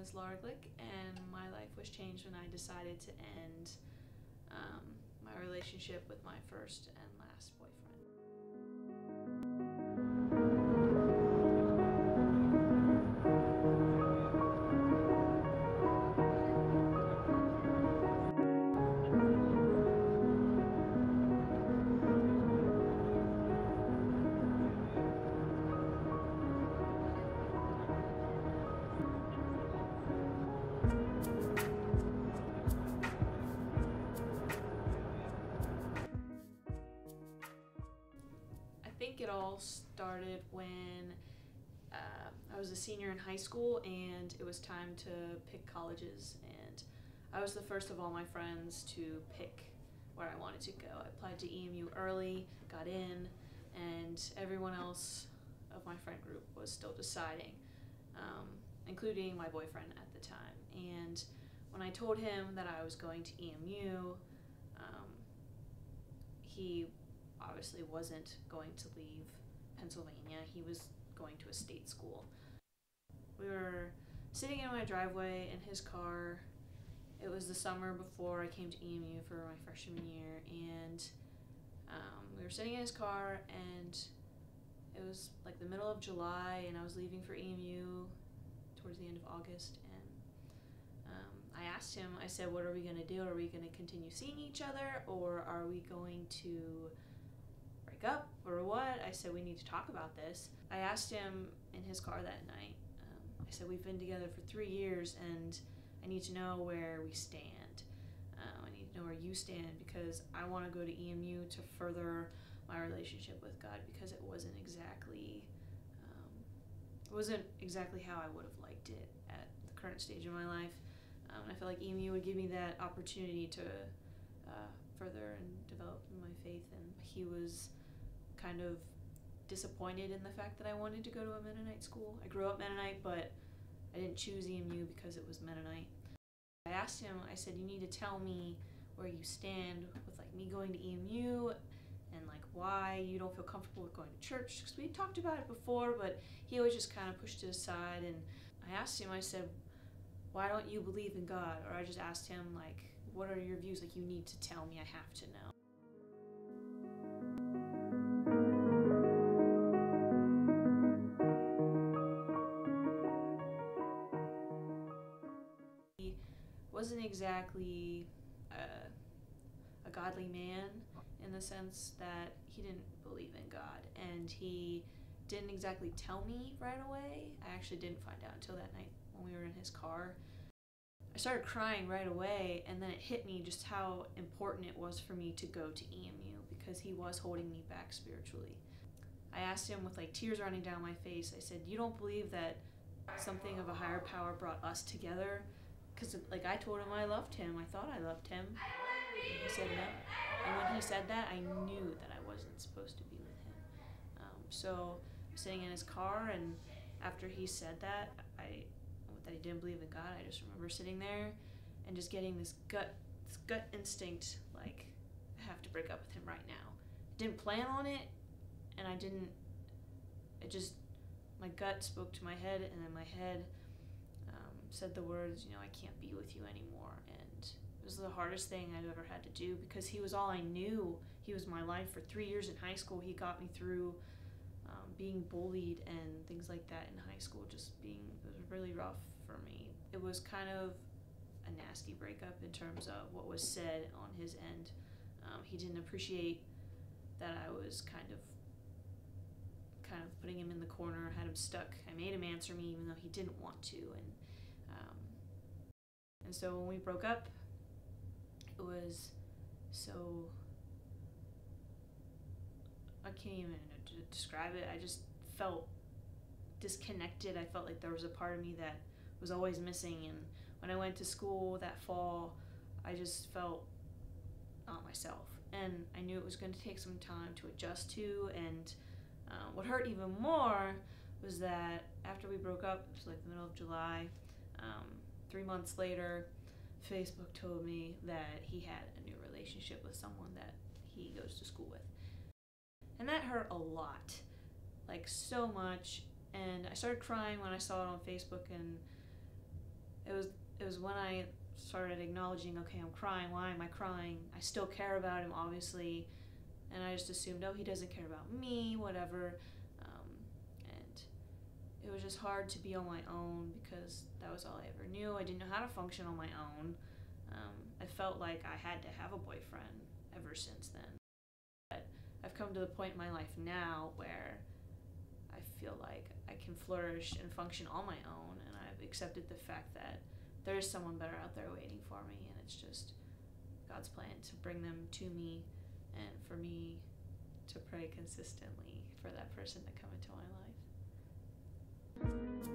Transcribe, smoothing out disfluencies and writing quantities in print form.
is Laura Glick, and my life was changed when I decided to end my relationship with my first and last boyfriend. I think it all started when I was a senior in high school and it was time to pick colleges, and I was the first of all my friends to pick where I wanted to go. I applied to EMU early, got in, and everyone else of my friend group was still deciding, including my boyfriend at the time. And when I told him that I was going to EMU, he obviously wasn't going to leave Pennsylvania. He was going to a state school. We were sitting in my driveway in his car. It was the summer before I came to EMU for my freshman year, and we were sitting in his car, and it was like the middle of July, and I was leaving for EMU towards the end of August, and I asked him, I said, what are we going to do? Are we going to continue seeing each other, or are we going to break up, or what? I said, we need to talk about this. I asked him in his car that night. I said, we've been together for 3 years, and I need to know where we stand. I need to know where you stand, because I want to go to EMU to further my relationship with God, because it wasn't exactly how I would have liked it at the current stage of my life. I feel like EMU would give me that opportunity to further and develop my faith, and he was kind of disappointed in the fact that I wanted to go to a Mennonite school. I grew up Mennonite, but I didn't choose EMU because it was Mennonite. I asked him, I said, you need to tell me where you stand with like me going to EMU, and like why you don't feel comfortable with going to church, because we talked about it before, but he always just kind of pushed it aside. And I asked him, I said, why don't you believe in God? Or I just asked him, like, what are your views? Like, you need to tell me, I have to know. He wasn't exactly a godly man, in the sense that he didn't believe in God, and he didn't exactly tell me right away. I actually didn't find out until that night when we were in his car. I started crying right away, and then it hit me just how important it was for me to go to EMU, because he was holding me back spiritually. I asked him with like tears running down my face, I said, you don't believe that something of a higher power brought us together? Because like I told him I loved him, I thought I loved him. And he said no. And when he said that, I knew that I wasn't supposed to be with him. So I'm sitting in his car, and after he said that he didn't believe in God, I just remember sitting there and just getting this gut instinct, like, I have to break up with him right now. I didn't plan on it, and my gut spoke to my head, and then my head said the words, I can't be with you anymore. And it was the hardest thing I've ever had to do, because he was all I knew. He was my life. For 3 years in high school, he got me through being bullied and things like that in high school. It was really rough for me. It was kind of a nasty breakup in terms of what was said on his end. He didn't appreciate that I was kind of putting him in the corner, had him stuck. I made him answer me even though he didn't want to, and so when we broke up, it was so, I can't even describe it. I just felt disconnected. I felt like there was a part of me that was always missing, and when I went to school that fall, I just felt not myself, and I knew it was going to take some time to adjust to. And what hurt even more was that after we broke up, it was like the middle of July, 3 months later, Facebook told me that he had a new relationship with someone that he goes to school with. And that hurt a lot, like so much. And I started crying when I saw it on Facebook, and it was when I started acknowledging, okay, I'm crying. Why am I crying? I still care about him, obviously, and I just assumed, oh, he doesn't care about me, whatever. And it was just hard to be on my own because that was all I ever knew. I didn't know how to function on my own. I felt like I had to have a boyfriend ever since then. But I've come to the point in my life now where I feel like I can flourish and function on my own, and I've accepted the fact that there is someone better out there waiting for me, and it's just God's plan to bring them to me and for me to pray consistently for that person to come into my life.